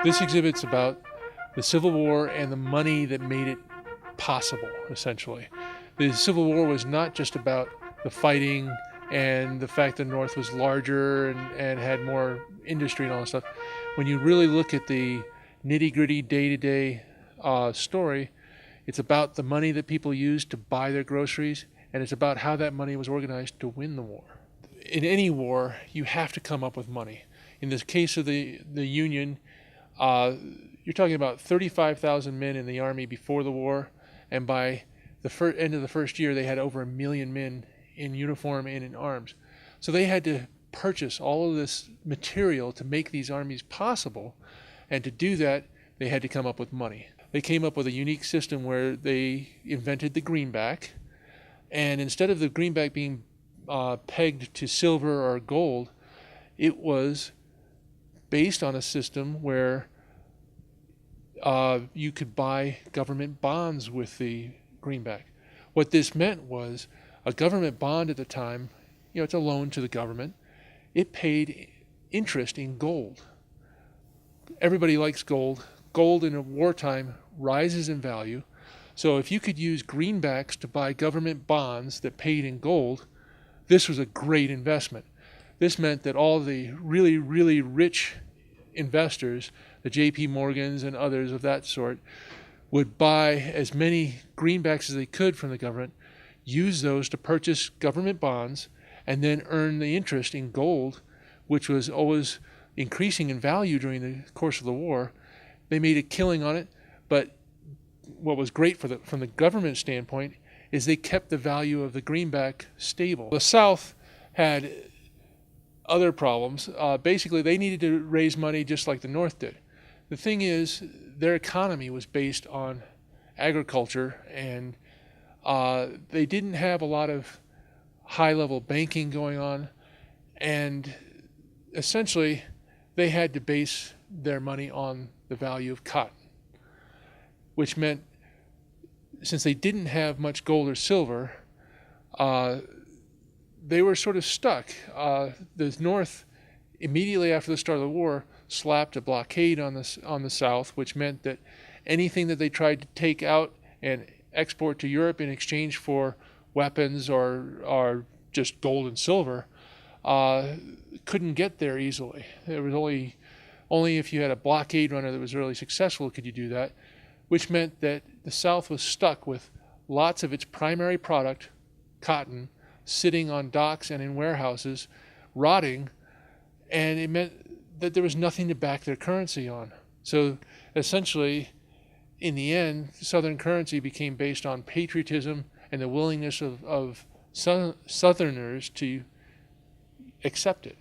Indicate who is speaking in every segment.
Speaker 1: This exhibit's about the Civil War and the money that made it possible, essentially. The Civil War was not just about the fighting and the fact the North was larger and had more industry and all that stuff. When you really look at the nitty-gritty day-to-day story, it's about the money that people used to buy their groceries, and it's about how that money was organized to win the war. In any war, you have to come up with money. In this case of the Union, you're talking about 35,000 men in the army before the war, and by the end of the first year, they had over 1 million men in uniform and in arms. So they had to purchase all of this material to make these armies possible, and to do that, they had to come up with money. They came up with a unique system where they invented the greenback, and instead of the greenback being pegged to silver or gold, it was based on a system where you could buy government bonds with the greenback. What this meant was a government bond at the time, it's a loan to the government. It paid interest in gold. Everybody likes gold. Gold in a wartime rises in value. So if you could use greenbacks to buy government bonds that paid in gold, this was a great investment. This meant that all the really, really rich investors, the J.P. Morgans and others of that sort, would buy as many greenbacks as they could from the government, use those to purchase government bonds, and then earn the interest in gold, which was always increasing in value during the course of the war. They made a killing on it, but what was great from the government standpoint is they kept the value of the greenback stable. The South had other problems. Basically, they needed to raise money just like the North did. The thing is, their economy was based on agriculture, and they didn't have a lot of high-level banking going on, and essentially, they had to base their money on the value of cotton, which meant since they didn't have much gold or silver, they were sort of stuck. The North, immediately after the start of the war, slapped a blockade on the South, which meant that anything that they tried to take out and export to Europe in exchange for weapons or just gold and silver couldn't get there easily. There was only if you had a blockade runner that was really successful could you do that, which meant that the South was stuck with lots of its primary product, cotton, sitting on docks and in warehouses, rotting, and it meant that there was nothing to back their currency on. So essentially, in the end, Southern currency became based on patriotism and the willingness of Southerners to accept it.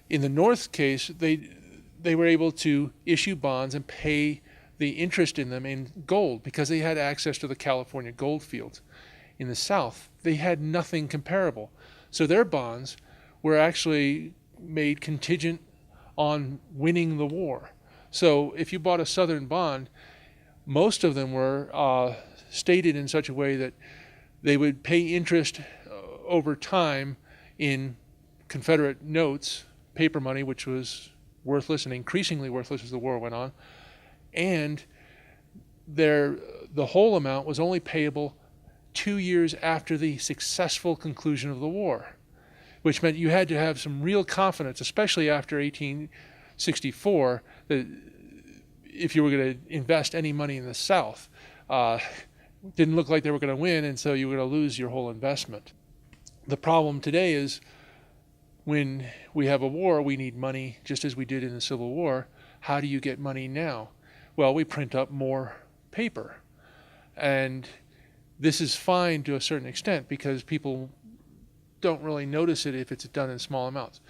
Speaker 1: In the North case, they were able to issue bonds and pay the interest in them in gold because they had access to the California gold fields. In the South, they had nothing comparable. So their bonds were actually made contingent on winning the war. So if you bought a Southern bond, most of them were stated in such a way that they would pay interest over time in Confederate notes, paper money, which was worthless and increasingly worthless as the war went on, and the whole amount was only payable 2 years after the successful conclusion of the war, which meant you had to have some real confidence, especially after 1864, that if you were going to invest any money in the South, didn't look like they were going to win, and so you were going to lose your whole investment. The problem today is when we have a war, we need money just as we did in the Civil War. How do you get money now? Well, we print up more paper. And this is fine to a certain extent because people don't really notice it if it's done in small amounts.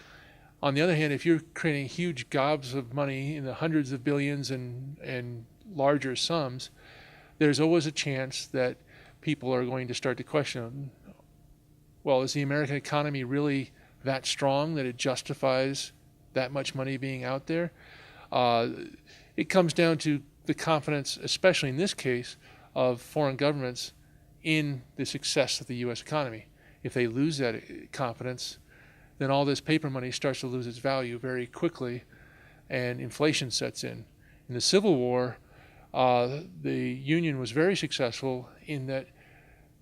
Speaker 1: On the other hand, if you're creating huge gobs of money in the hundreds of billions and larger sums, there's always a chance that people are going to start to question, well, is the American economy really that strong that it justifies that much money being out there? It comes down to the confidence, especially in this case, of foreign governments in the success of the U.S. economy. If they lose that confidence, then all this paper money starts to lose its value very quickly, and inflation sets in. In the Civil War, the Union was very successful in that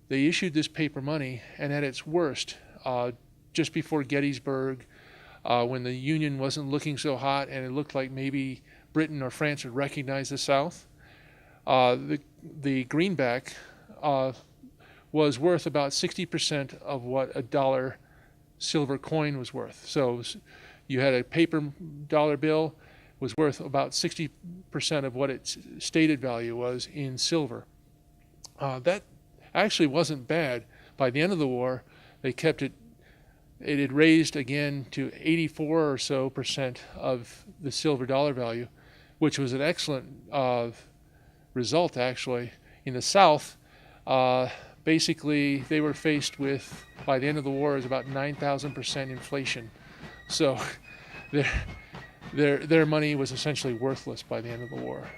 Speaker 1: they issued this paper money, and at its worst, just before Gettysburg, when the Union wasn't looking so hot and it looked like maybe Britain or France would recognize the South, the greenback was worth about 60% of what a dollar silver coin was worth. So you had a paper dollar bill was worth about 60% of what its stated value was in silver. That actually wasn't bad. By the end of the war, they kept it. It had raised again to 84 or so percent of the silver dollar value, which was an excellent result, actually. In the South, basically, they were faced with, by the end of the war, is about 9,000% inflation. So their money was essentially worthless by the end of the war.